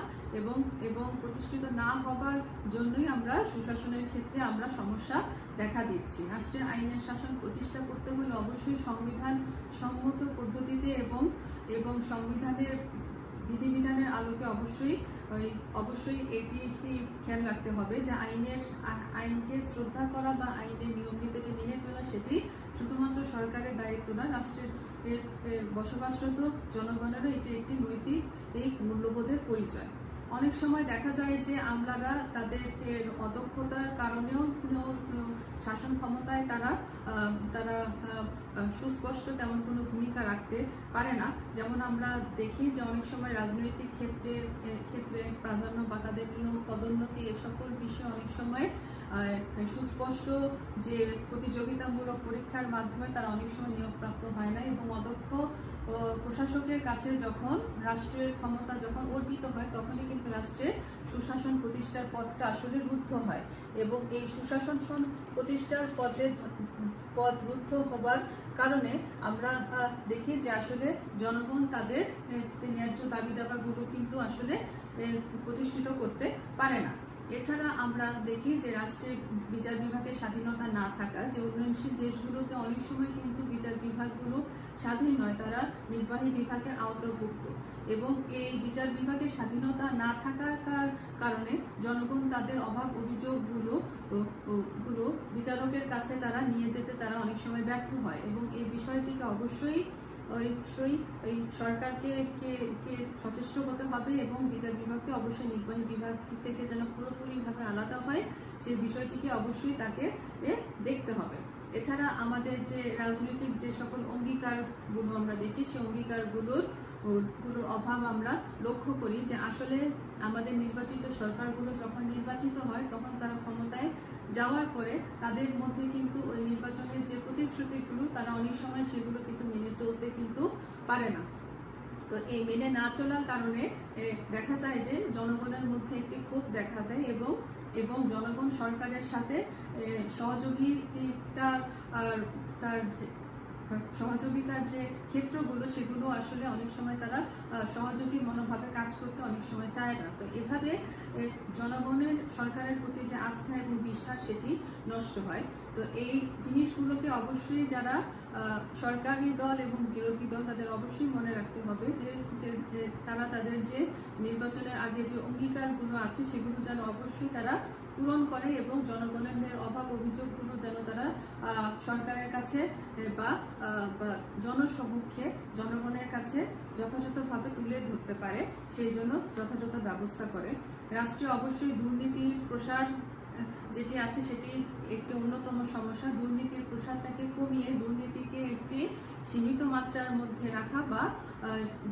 এবং প্রতিষ্ঠিত না হবার জন্যই আমরা সুশাসনের ক্ষেত্রে আমরা সমস্যা দেখা দিচ্ছি। রাষ্ট্রের আইনের শাসন প্রতিষ্ঠা করতে হলে অবশ্যই সংবিধান সম্মত পদ্ধতিতে এবং সংবিধানের বিধিবিধানের আলোকে অবশ্যই এটি খেয়াল রাখতে হবে যে আইনকে শ্রদ্ধা করা বা আইনের নিয়ম নীতিকে মেনে চলা সেটি শুধুমাত্র সরকারের দায়িত্ব নয়, রাষ্ট্রের বসবাসরত জনগণেরও এটি একটি নৈতিক মূল্যবোধের পরিচয়। অনেক সময় দেখা যায় যে আমলারা তাদের অদক্ষতার কারণেও শাসন ক্ষমতায় তারা তারা সুস্পষ্ট তেমন কোনো ভূমিকা রাখতে পারে না। যেমন আমরা দেখি যে অনেক সময় রাজনৈতিক ক্ষেত্রে প্রাধান্য বা তাদের নিয়োগ পদোন্নতি এ সকল বিষয়ে অনেক সময় সুস্পষ্ট যে প্রতিযোগিতামূলক পরীক্ষার মাধ্যমে তারা অনেক সময় নিয়োগপ্রাপ্ত হয় না, এবং অদক্ষ প্রশাসকের কাছে যখন রাষ্ট্রের ক্ষমতা যখন অর্পিত হয় তখনই কিন্তু রাষ্ট্রের সুশাসন প্রতিষ্ঠার পথটা আসলে রুদ্ধ হয়, এবং এই সুশাসন প্রতিষ্ঠার পথ রুদ্ধ হবার কারণে আমরা দেখি যে আসলে জনগণ তাদের ন্যায্য দাবি দাবাগুলো কিন্তু আসলে প্রতিষ্ঠিত করতে পারে না। এছাড়া আমরা দেখি যে রাষ্ট্রের বিচার বিভাগের স্বাধীনতা না থাকা, যে উন্নয়নশীল দেশগুলোতে অনেক সময় কিন্তু বিচার বিভাগগুলো স্বাধীন নয়, তারা নির্বাহী বিভাগের আওতাভুক্ত, এবং এই বিচার বিভাগের স্বাধীনতা না থাকার কারণে জনগণ তাদের অভাব অভিযোগগুলো বিচারকের কাছে তারা নিয়ে যেতে তারা অনেক সময় ব্যর্থ হয়, এবং এই বিষয়টিকে অবশ্যই সরকারকে সচেষ্ট হতে হবে, এবং বিচার বিভাগকে অবশ্যই নির্বাহী বিভাগ থেকে যেন পুরোপুরিভাবে আলাদা হয় সেই বিষয়টিকে অবশ্যই তাকে দেখতে হবে। এছাড়া আমাদের যে রাজনৈতিক যে সকল অঙ্গীকারগুলো আমরা দেখি, সেই অঙ্গীকারগুলোর অভাব আমরা লক্ষ্য করি, যে আসলে আমাদের নির্বাচিত সরকারগুলো যখন নির্বাচিত হয় তখন তারা ক্ষমতায় যাওয়ার পরে তাদের মধ্যে কিন্তু ওই নির্বাচনের যে প্রতিশ্রুতিগুলো তারা অনেক সময় সেগুলো কিন্তু মেনে চলতে কিন্তু পারে না। তো এই মেনে না চলার কারণে দেখা যায় যে জনগণের মধ্যে একটি ক্ষোভ দেখা দেয়, এবং জনগণ সরকারের সাথে সহযোগিতার যে ক্ষেত্রগুলো সেগুলো আসলে অনেক সময় তারা সহযোগী মনোভাবে কাজ করতে অনেক সময় চায় না। তো এভাবে জনগণের সরকারের প্রতি যে আস্থা এবং বিশ্বাস সেটি নষ্ট হয়। তো এই জিনিসগুলোকে অবশ্যই যারা সরকারি দল এবং বিরোধী দল তাদের অবশ্যই মনে রাখতে হবে যে তারা তাদের যে নির্বাচনের আগে যে অঙ্গীকারগুলো আছে সেগুলো যেন অবশ্যই তারা পূরণ করে, এবং জনগণের অভাব অভিযোগগুলো যেন তারা সরকারের কাছে বা জনসমক্ষে জনগণের কাছে যথাযথভাবে তুলে ধরতে পারে, সেই জন্য যথাযথ ব্যবস্থা করে। রাষ্ট্রে অবশ্যই দুর্নীতির প্রসার যেটি আছে সেটি একটি অন্যতম সমস্যা। দুর্নীতির প্রসারটাকে কমিয়ে দুর্নীতিকে একটি সীমিত মাত্রার মধ্যে রাখা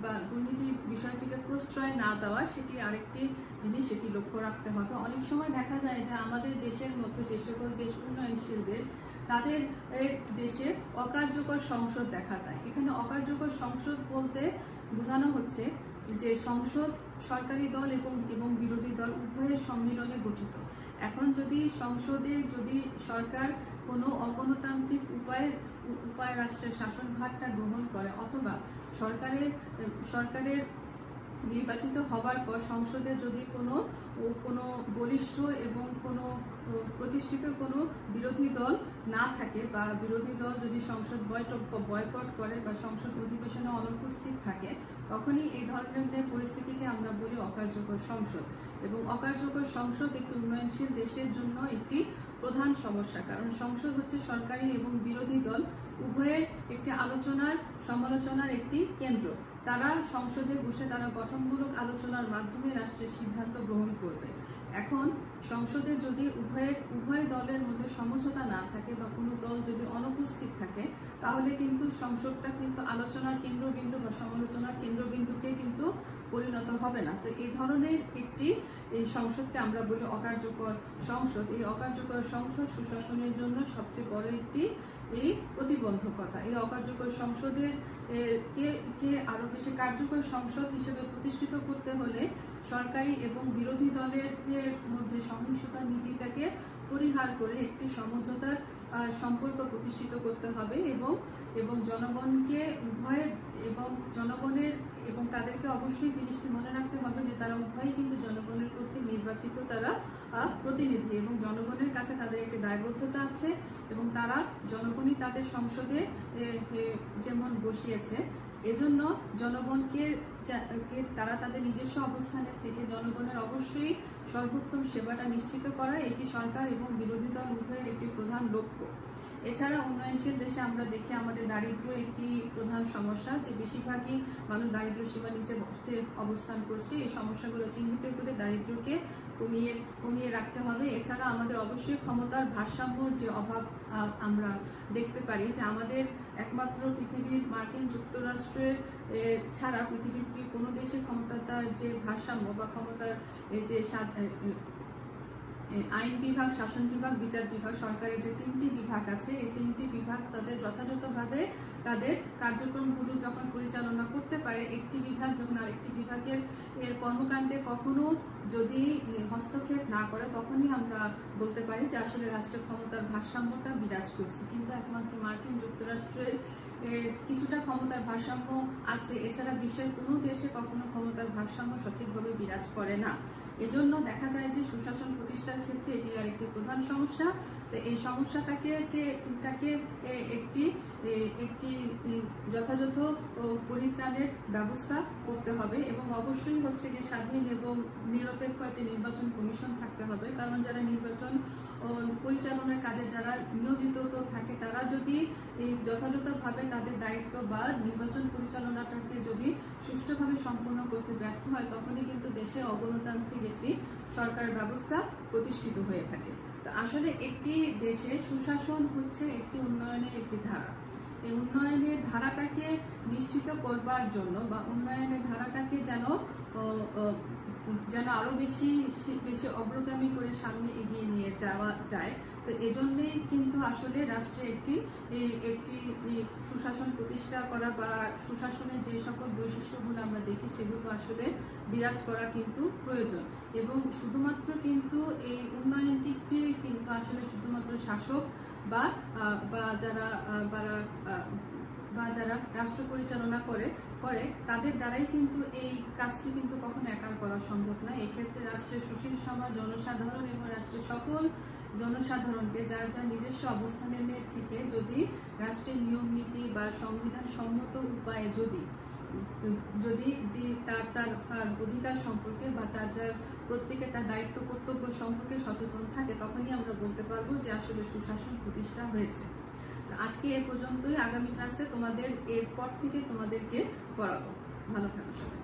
বা দুর্নীতির বিষয়টিকে প্রশ্রয় না দেওয়া সেটি আরেকটি জিনিস, সেটি লক্ষ্য রাখতে হবে। অনেক সময় দেখা যায় যে আমাদের দেশের মধ্যে যে সকল দেশ উন্নয়নশীল দেশ তাদের দেশে অকার্যকর সংসদ দেখা যায়। এখানে অকার্যকর সংসদ বলতে বোঝানো হচ্ছে যে সংসদ সরকারি দল এবং বিরোধী দল উভয়ের সম্মিলনে গঠিত। এখন যদি সংসদে যদি সরকার কোনো অগণতান্ত্রিক উপায়ে রাষ্ট্রের শাসনভারটা গ্রহণ করে, অথবা সরকারের নির্বাচিত হবার পর সংসদে যদি কোনো বলিষ্ঠ এবং কোনো প্রতিষ্ঠিত কোনো বিরোধী দল না থাকে, বা বিরোধী দল যদি সংসদ বয়কট করে বা সংসদ অধিবেশনে অনুপস্থিত থাকে, তখনই এই ধরনের পরিস্থিতিকে আমরা বলি অকার্যকর সংসদ। এবং অকার্যকর সংসদ একটি উন্নয়নশীল দেশের জন্য একটি প্রধান সমস্যা, কারণ সংসদ হচ্ছে সরকারি এবং বিরোধী দল উভয়ের একটি সমালোচনার একটি কেন্দ্র। তারা সংসদে বসে তারা গঠনমূলক আলোচনার মাধ্যমে রাষ্ট্রের সিদ্ধান্ত গ্রহণ করবে। এখন সংসদে যদি উভয় দলের মধ্যে সমঝোতা না থাকে বা কোনো দল যদি অনুপস্থিত থাকে, তাহলে কিন্তু সংসদটা কিন্তু আলোচনার কেন্দ্রবিন্দু বা সমালোচনার কেন্দ্রবিন্দুকে কিন্তু পরিণত হবে না। তো এই ধরনের এই সংসদকে আমরা বলি অকার্যকর সংসদ। এই অকার্যকর সংসদ সুশাসনের জন্য সবচেয়ে বড় একটি প্রতিবন্ধকতা। এই অকার্যকর সংসদের কে আরো বেশি কার্যকর সংসদ হিসেবে প্রতিষ্ঠিত করতে হলে সরকারি এবং বিরোধী দলের মধ্যে সহিংসতা নীতিটাকে পরিহার করে একটি সমঝোতার সম্পর্ক প্রতিষ্ঠিত করতে হবে, এবং জনগণকে এবং তাদেরকে অবশ্যই জিনিসটি মনে রাখতে হবে যে তারা উভয়ই কিন্তু জনগণের কর্তৃক নির্বাচিত তারা প্রতিনিধি, এবং জনগণের কাছে তাদের একটি দায়বদ্ধতা আছে, এবং তারা জনগণই তাদের সংসদে যেমন বসিয়েছে। এজন্য জনগণকে তারা তাদের নিজস্ব অবস্থানে থেকে জনগণের অবশ্যই সর্বোত্তম সেবাটা নিশ্চিত করা এটি সরকার এবং বিরোধী দল উভয়ের একটি প্রধান লক্ষ্য। এছাড়া উন্নয়নশীল দেশে আমরা দেখি আমাদের দারিদ্র্য একটি প্রধান সমস্যা, যে বেশিরভাগই মানুষ দারিদ্র্য সীমার নিচে অবস্থান করছে। এই সমস্যাগুলো চিহ্নিত করে দারিদ্র্যকে কমিয়ে রাখতে হবে। এছাড়া আমাদের অবশ্যই ক্ষমতার ভারসাম্যর যে অভাব আমরা দেখতে পারি, যে আমাদের একমাত্র পৃথিবীর মার্কিন যুক্তরাষ্ট্রের ছাড়া পৃথিবীর কোনো দেশে ক্ষমতার যে ভারসাম্য বা ক্ষমতার যে আইন বিভাগ, শাসন বিভাগ, বিচার বিভাগ, সরকারের যে 3টি বিভাগ আছে, এই 3টি বিভাগ তাদের যথাযথভাবে তাদের কার্যক্রমগুলো যখন পরিচালনা করতে পারে, একটি বিভাগ যখন আরেকটি বিভাগের কর্মকাণ্ডে কখনো যদি হস্তক্ষেপ না করে, তখনই আমরা বলতে পারি যে আসলে রাষ্ট্রের ক্ষমতার ভারসাম্যটা বিরাজ করছে। কিন্তু একমাত্র মার্কিন যুক্তরাষ্ট্রের কিছুটা ক্ষমতার ভারসাম্য আছে, এছাড়া বিশ্বের কোনো দেশে কখনো ক্ষমতার ভারসাম্য সঠিকভাবে বিরাজ করে না। এজন্য দেখা যায় যে সুশাসন প্রতিষ্ঠার ক্ষেত্রে এটি আর একটি প্রধান সমস্যা। তো এই সমস্যাটাকে একটি যথাযথ পরিত্রাণের ব্যবস্থা করতে হবে, এবং অবশ্যই হচ্ছে যে স্বাধীন এবং নিরপেক্ষ একটি নির্বাচন কমিশন থাকতে হবে। কারণ যারা নির্বাচন পরিচালনার কাজে যারা নিয়োজিত থাকে, তারা যদি যথাযথভাবে তাদের দায়িত্ব বা নির্বাচন পরিচালনাটাকে যদি সুষ্ঠুভাবে সম্পন্ন করতে ব্যর্থ হয়, তখনই কিন্তু দেশে অগণতান্ত্রিক একটি সরকার ব্যবস্থা প্রতিষ্ঠিত হয়ে থাকে। তো আসলে একটি দেশে সুশাসন হচ্ছে একটি উন্নয়নের একটি ধারা। এই উন্নয়নের ধারাটাকে নিশ্চিত করবার জন্য বা উন্নয়নের ধারাটাকে যেন আরো বেশি অগ্রগামী করে সামনে এগিয়ে নিয়ে যাওয়া যায়। তো এজন্যই কিন্তু আসলে রাষ্ট্রে একটি সুশাসন প্রতিষ্ঠা করা বা সুশাসনের যে সকল বৈশিষ্ট্যগুলো আমরা দেখি, সেগুলো আসলে বিরাজ করা কিন্তু প্রয়োজন। এবং শুধুমাত্র কিন্তু এই উন্নয়নটি কিন্তু আসলে শুধুমাত্র শাসক বা যারা রাষ্ট্র পরিচালনা করে তাদের দ্বারাই কিন্তু এই কাজটি কিন্তু কখনো একা করা সম্ভব নয়। এক্ষেত্রে রাষ্ট্রের সুশীল সমাজ, জনসাধারণ এবং রাষ্ট্রের সকল জনসাধারণকে যার যার নিজস্ব অবস্থানে থেকে যদি রাষ্ট্রের নিয়ম নীতি বা সংবিধান সম্মত উপায়ে যদি তার অধিকার সম্পর্কে বা যার প্রত্যেকে তার দায়িত্ব কর্তব্য সম্পর্কে সচেতন থাকে, তখনই আমরা বলতে পারবো যে আসলে সুশাসন প্রতিষ্ঠা হয়েছে। আজকে এ পর্যন্তই। আগামী ক্লাসে এরপর থেকে তোমাদেরকে পড়াবো। ভালো থাকো সবাই।